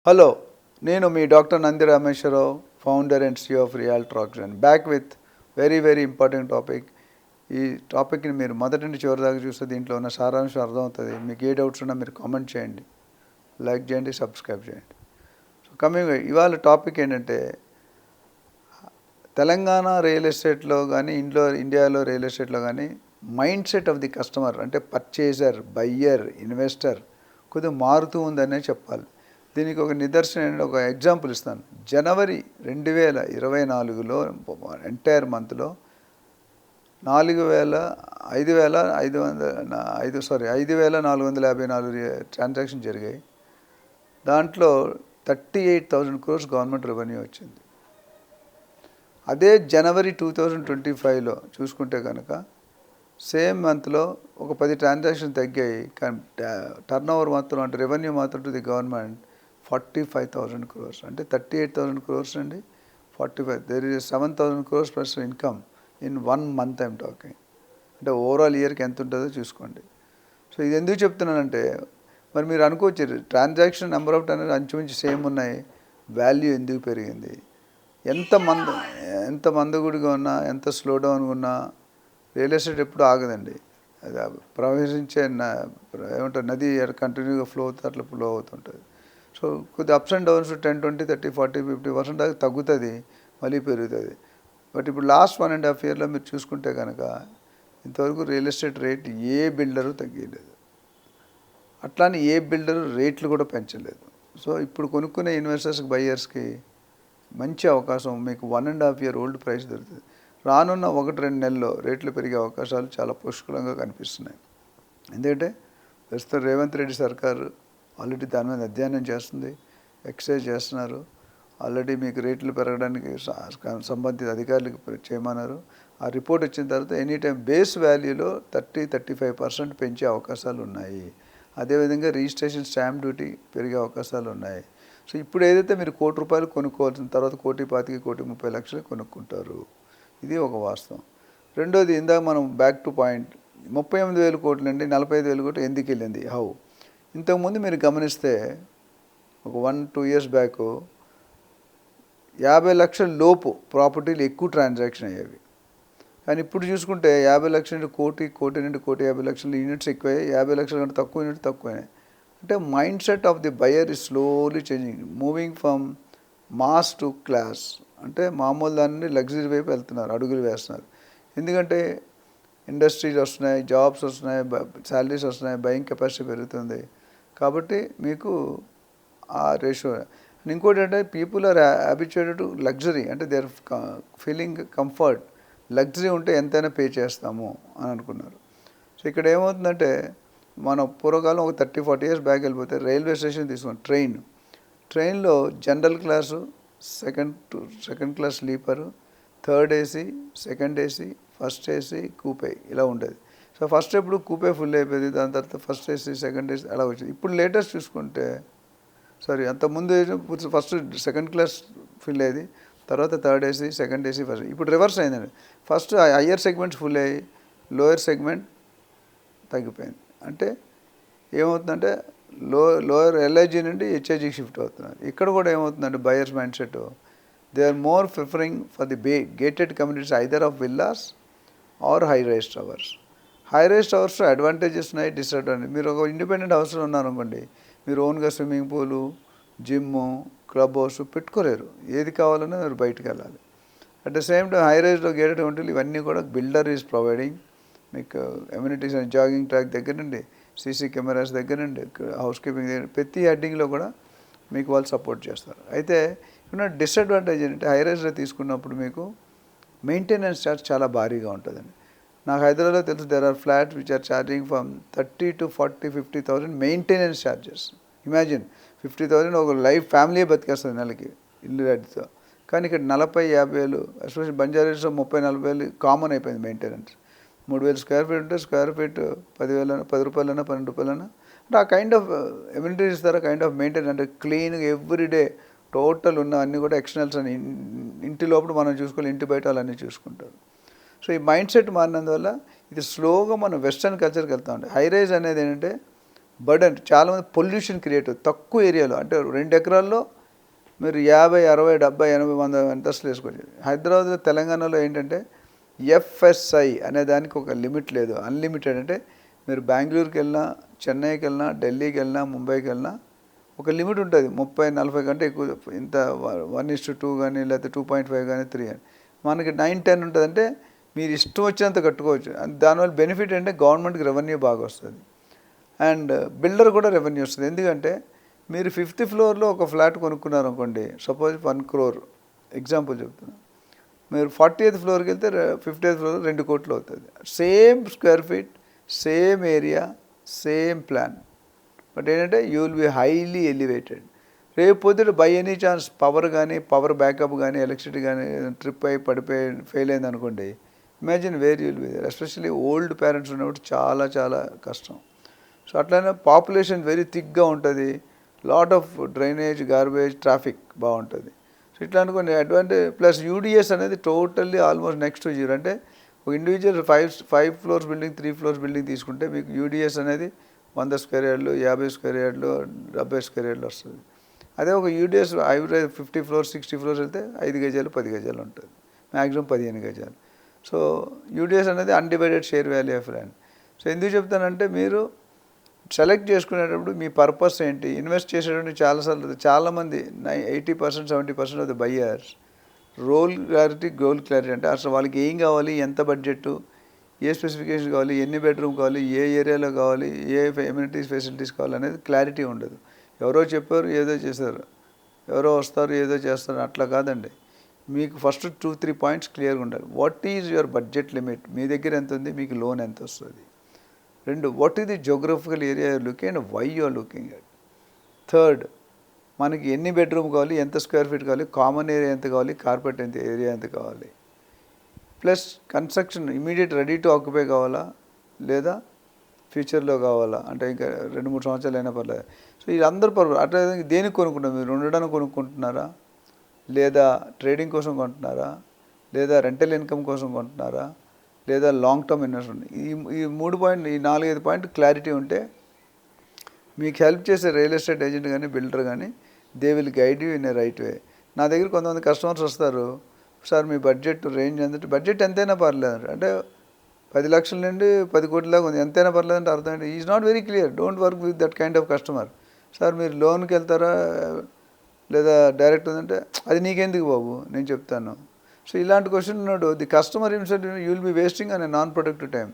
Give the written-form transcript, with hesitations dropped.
Hello, నేను మీ doctor Nandi Rameswara Rao, founder and CEO of Realtor Oxygen, back with very important topic. ఈ టాపిక్ని మీరు మొదటి నుండి చివరి దాకా చూస్తే దీంట్లో ఉన్న సారాంశం అర్థమవుతుంది. మీకు ఏ డౌట్స్ ఉన్నా మీరు కామెంట్ చేయండి, లైక్ చేయండి, సబ్స్క్రైబ్ చేయండి. సో ఇవాళ టాపిక్ ఏంటంటే, తెలంగాణ రియల్ ఎస్టేట్లో కానీ ఇండియాలో రియల్ ఎస్టేట్లో కానీ mind set of the customer, అంటే పర్చేజర్, బయ్యర్, ఇన్వెస్టర్ కొద్దిగా మారుతూ ఉందనే చెప్పాలి. దీనికి ఒక నిదర్శనం, ఒక ఎగ్జాంపుల్ ఇస్తాను. జనవరి 2024లో ఎంటైర్ మంత్లో 5,454 ట్రాన్సాక్షన్ జరిగాయి. దాంట్లో 38,000 crores గవర్నమెంట్ రెవెన్యూ వచ్చింది. అదే జనవరి 2025లో చూసుకుంటే కనుక సేమ్ మంత్లో ఒక 10 ట్రాన్సాక్షన్ తగ్గాయి, కానీ టర్న్ ఓవర్ మాత్రం, అంటే రెవెన్యూ మాత్రం టు ది గవర్నమెంట్ 45,000 crores, అంటే 38,000 crores అండి, 45, there is 7,000 crores plus income in 1 month I'm talking. అంటే ఓవరాల్ ఇయర్కి ఎంత ఉంటుందో చూసుకోండి. సో ఇది ఎందుకు చెప్తున్నానంటే, మరి మీరు అనుకోవచ్చు ట్రాన్సాక్షన్ నెంబర్ ఆఫ్ అనేది అంచుమించు సేమ్ ఉన్నాయి, వాల్యూ ఎందుకు పెరిగింది? ఎంత మందగుడిగా ఉన్నా, ఎంత స్లో డౌన్గా ఉన్నా రియల్ ఎస్టేట్ ఎప్పుడు ఆగదండి. అది ప్రవహించే ఏమంటారు, నది కంటిన్యూగా ఫ్లో అవుతుంది, అట్లా ఫ్లో అవుతుంటుంది. సో కొద్ది అప్స్ అండ్ డౌన్స్ 10, 20, 30, 40, 50% దాకా తగ్గుతుంది, మళ్ళీ పెరుగుతుంది. బట్ ఇప్పుడు లాస్ట్ 1.5 yearలో మీరు చూసుకుంటే కనుక ఇంతవరకు రియల్ ఎస్టేట్ రేట్ ఏ బిల్డరు తగ్గలేదు, అట్లానే ఏ బిల్డరు రేట్లు కూడా పెంచలేదు. సో ఇప్పుడు కొనుక్కునే ఇన్వెస్టర్స్కి, బయ్యర్స్కి మంచి అవకాసం, మీకు 1.5 year ఓల్డ్ ప్రైస్ దొరుకుతుంది. రానున్న 1-2 నెలల్లో రేట్లు పెరిగే అవకాశాలు చాలా పుష్కలంగా కనిపిస్తున్నాయి. ఎందుకంటే ప్రస్తుతం రేవంత్ రెడ్డి సర్కారు ఆల్రెడీ దాని మీద అధ్యయనం చేస్తుంది, ఎక్సైజ్ చేస్తున్నారు. ఆల్రెడీ మీకు రేట్లు పెరగడానికి సంబంధిత అధికారులకు చేయమన్నారు. ఆ రిపోర్ట్ వచ్చిన తర్వాత ఎనీ టైం బేస్ వాల్యూలో 30-35% పెంచే అవకాశాలు ఉన్నాయి. అదేవిధంగా రిజిస్ట్రేషన్ స్టాంప్ డ్యూటీ పెరిగే అవకాశాలు ఉన్నాయి. సో ఇప్పుడు ఏదైతే మీరు ₹1,00,00,000 కొనుక్కోవాల్సిన తర్వాత 1,25,00,000, 1,30,00,000 కొనుక్కుంటారు. ఇది ఒక వాస్తవం. రెండోది, ఇందాక మనం బ్యాక్ టు పాయింట్, 38,000 కోట్లు అండి, 45,000 కోట్లు ఎందుకు వెళ్ళింది, హౌ? ఇంతకుముందు మీరు గమనిస్తే ఒక 1-2 years బ్యాక్ 50 లక్షల లోపు ప్రాపర్టీలు ఎక్కువ ట్రాన్సాక్షన్ అయ్యేవి. కానీ ఇప్పుడు చూసుకుంటే 50 లక్షల నుండి కోటి నుండి 1,50,00,000 యూనిట్స్ ఎక్కువయ్యాయి, 50 లక్షల కంటే తక్కువ యూనిట్ తక్కువైనాయి. అంటే mind set of the buyer is slowly changing, moving from mass to class. అంటే మామూలు దాని నుండి లగ్జరీ వైపు వెళ్తున్నారు, అడుగులు వేస్తున్నారు. ఎందుకంటే ఇండస్ట్రీస్ వస్తున్నాయి, జాబ్స్ వస్తున్నాయి, శాలరీస్ వస్తున్నాయి, బయింగ్ కెపాసిటీ పెరుగుతుంది. కాబట్టి మీకు ఆ రేషియో. ఇంకోటి అంటే people are habituated to luxury, అంటే they are feeling comfort. Luxury ఉంటే ఎంతైనా పే చేస్తాము అని అనుకున్నారు. సో ఇక్కడ ఏమవుతుందంటే, మన పూర్వకాలం ఒక 30-40 years బ్యాక్ వెళ్ళిపోతే రైల్వే స్టేషన్ తీసుకోండి, ట్రైన్లో general class, second class sleeper, third AC, second AC, first AC, coupe ఇలా ఉండేది. సో ఫస్ట్ ఎప్పుడు కూపే ఫుల్ అయిపోయింది, దాని తర్వాత ఫస్ట్ ఏసీ, సెకండ్ ఏసీ అలా వచ్చింది. ఇప్పుడు లేటెస్ట్ చూసుకుంటే, అంతకుముందు ఫస్ట్ సెకండ్ క్లాస్ ఫుల్ అయ్యేది, తర్వాత third AC, second AC, first. ఇప్పుడు రివర్స్ అయిందండి. ఫస్ట్ హయ్యర్ సెగ్మెంట్స్ ఫుల్ అయ్యి లోయర్ సెగ్మెంట్ తగ్గిపోయింది. అంటే ఏమవుతుందంటే లోయర్ ఎల్ఐజీ నుండి హెచ్ఐజీకి షిఫ్ట్ అవుతున్నారు. ఇక్కడ కూడా ఏమవుతుందంటే buyers mindset, they are more preferring for the gated communities either of villas or high rise towers. High rise towers advantages ఉన్నాయి, డిసడ్వాంటేజ్. మీరు ఒక ఇండిపెండెంట్ హౌస్లో ఉన్నారనుకోండి, మీరు ఓన్గా swimming pool, gym, club house పెట్టుకోలేరు. ఏది కావాలన్నా మీరు బయటకు వెళ్ళాలి. At the same time high రైజ్లో గేటెడ్ కమ్యూనిటీలు ఇవన్నీ కూడా బిల్డర్ ఈజ్ ప్రొవైడింగ్. మీకు అమ్యూనిటీస్ అండ్ జాగింగ్ ట్రాక్ దగ్గర నుండి, సీసీ కెమెరాస్ దగ్గర నుండి, హౌస్ కీపింగ్ దగ్గర, ప్రతి హెడ్డింగ్లో కూడా మీకు వాళ్ళు సపోర్ట్ చేస్తారు. అయితే ఇక్కడ డిసడ్వాంటేజ్ ఏంటంటే, హై రైజ్లో తీసుకున్నప్పుడు మీకు మెయింటెనెన్స్ ఛార్జ్ చాలా భారీగా ఉంటుందండి. నాకు హైదరాబాద్లో తెలుసు, there are flat which are charging from 30 to 40, 50,000 maintenance charges. Imagine 50,000 ఒక లైఫ్ ఫ్యామిలీ బతికేస్తుంది నెలకి ఇల్లు రెడ్డితో. కానీ ఇక్కడ 40-50,000, ఎస్పెషల్లీ బంజారాహిల్స్లో 30-40,000 కామన్ అయిపోయింది మెయింటెనెన్స్. 3,000 స్క్వేర్ ఫీట్ ఉంటే స్క్వేర్ ఫీట్ 10,000, ₹10, ₹12. అంటే ఆ కైండ్ ఆఫ్ ఎమ్యూనిటీస్ ఇస్తారు, కైండ్ ఆఫ్ మెయింటెనెన్స్. అంటే క్లీన్గా ఎవ్రీడే టోటల్ ఉన్న అన్నీ కూడా ఎక్స్టర్నల్స్ అని, ఇంటి లోపల మనం చూసుకోవాలి, ఇంటి బయట వాళ్ళన్నీ చూసుకుంటారు. సో ఈ మైండ్ సెట్ మారినందువల్ల ఇది స్లోగా మనం వెస్టర్న్ కల్చర్కి వెళ్తామండి. హై రైజ్ అనేది ఏంటంటే బర్డెన్ చాలామంది పొల్యూషన్ క్రియేట్ తక్కువ ఏరియాలో, అంటే 2 ఎకరాల్లో మీరు 50, 60, 70, 80, 100 అంతస్తులు వేసుకోవచ్చు. హైదరాబాద్లో, తెలంగాణలో ఏంటంటే ఎఫ్ఎస్ఐ అనే దానికి ఒక లిమిట్ లేదు. అన్లిమిటెడ్ అంటే మీరు బెంగళూరుకి వెళ్ళినా, చెన్నైకి వెళ్ళినా, ఢిల్లీకి వెళ్ళినా, ముంబైకి వెళ్ళినా ఒక లిమిట్ ఉంటుంది. 30, 40 కంటే ఎక్కువ ఇంత 1:2 కానీ, లేకపోతే 2.5 కానీ, 3 కానీ. మనకి 9, 10 ఉంటుంది. అంటే మీరు ఇష్టం వచ్చినంత కట్టుకోవచ్చు. దానివల్ల బెనిఫిట్ అంటే గవర్నమెంట్కి రెవెన్యూ బాగా వస్తుంది, అండ్ బిల్డర్ కూడా రెవెన్యూ వస్తుంది. ఎందుకంటే మీరు 5th ఫ్లోర్లో ఒక ఫ్లాట్ కొనుక్కున్నారు అనుకోండి, సపోజ్ 1 crore ఎగ్జాంపుల్ చెప్తున్నాను. మీరు 40th ఫ్లోర్కి వెళ్తే 50th ఫ్లోర్ 2 కోట్లు అవుతుంది. Same square feet, same area, same plan. But ఏంటంటే you will be highly elevated. రేపు పొద్దుట బై ఎనీ ఛాన్స్ పవర్ కానీ, పవర్ బ్యాకప్ కానీ, ఎలక్ట్రిసిటీ కానీ ట్రిప్ అయి పడిపోయి ఫెయిల్ అయింది అనుకోండి, imagine where you will be there. Especially old parents ఉన్నప్పుడు చాలా చాలా కష్టం. సో అట్లనే పాపులేషన్ వెరీ థిక్గా ఉంటుంది, lot of drainage, garbage, traffic బాగుంటుంది. సో ఇట్లా అనుకోండి అడ్వాంటేజ్. ప్లస్ యూడిఎస్ అనేది totally almost next to zero. అంటే ఒక individual 5 floors building, 3 floors building తీసుకుంటే మీకు యూడిఎస్ అనేది 100 స్క్వేర్ యార్డ్లు, 50 స్క్వేర్ యార్డ్లు, 70 స్క్వేర్ యార్డ్లు వస్తుంది. అదే ఒక యూడిఎస్ 50 floors, 60 floors వెళ్తే 5 గజాలు, 10 గజాలు ఉంటుంది, మ్యాక్సిమం 15 గజాలు. సో యూడిఎస్ అనేది undivided share value of land. So ఎందుకు చెప్తానంటే మీరు సెలెక్ట్ చేసుకునేటప్పుడు మీ పర్పస్ ఏంటి, ఇన్వెస్ట్ చేసేటువంటి చాలామంది 80%, 70% of the buyers role clarity, goal clarity. అంటే అసలు వాళ్ళకి ఏం కావాలి, ఎంత బడ్జెట్, ఏ స్పెసిఫికేషన్ కావాలి, ఎన్ని బెడ్రూమ్ కావాలి, ఏ ఏరియాలో కావాలి, ఏ ఎమ్యూనిటీస్ ఫెసిలిటీస్ కావాలి అనేది క్లారిటీ ఉండదు. ఎవరో చెప్పారు ఏదో చేశారు, ఎవరో వస్తారు ఏదో చేస్తారు, అట్లా కాదండి. మీకు ఫస్ట్ 2-3 పాయింట్స్ క్లియర్గా ఉండాలి. What is your budget limit, మీ దగ్గర ఎంత ఉంది, మీకు లోన్ ఎంత వస్తుంది. 2, what is the geographical area you're looking and why you are looking at. 3, మనకి ఎన్ని బెడ్రూమ్ కావాలి, ఎంత స్క్వేర్ ఫీట్ కావాలి, కామన్ ఏరియా ఎంత కావాలి, కార్పెట్ ఎంత ఏరియా ఎంత కావాలి, plus construction immediate ready to occupy కావాలా లేదా ఫ్యూచర్లో కావాలా, అంటే ఇంకా 2-3 సంవత్సరాలు అయినా పర్లేదు. సో వీళ్ళందరూ అట్లా దేనికి కొనుక్కుంటారు, మీరు ఉండడానికి కొనుక్కుంటున్నారా, లేదా ట్రేడింగ్ కోసం కొంటున్నారా, లేదా రెంటల్ ఇన్కమ్ కోసం కొంటున్నారా, లేదా లాంగ్ టర్మ్ ఇన్వెస్ట్మెంట్. ఈ 4-5 పాయింట్ క్లారిటీ ఉంటే మీకు హెల్ప్ చేసే రియల్ ఎస్టేట్ ఏజెంట్ కానీ, బిల్డర్ కానీ, they will guide you in a right way. నా దగ్గర కొంతమంది కస్టమర్స్ వస్తారు, సార్ మీ బడ్జెట్ రేంజ్ ఎంత, బడ్జెట్ ఎంతైనా పర్లేదు అంటే 10 లక్షల నుండి 10 కోట్ల దాకా ఉంది, ఎంతైనా పర్లేదు అంటే అర్థం ఏంటి, is not very clear. Don't work with that kind of customer. Sir మీరు లోన్కి వెళ్తారా లేదా డైరెక్ట్ ఉందంటే అది నీకెందుకు బాబు నేను చెప్తాను. సో ఇలాంటి క్వశ్చన్ ఉన్నాడు, the customer himself you will B wasting an A non productive time.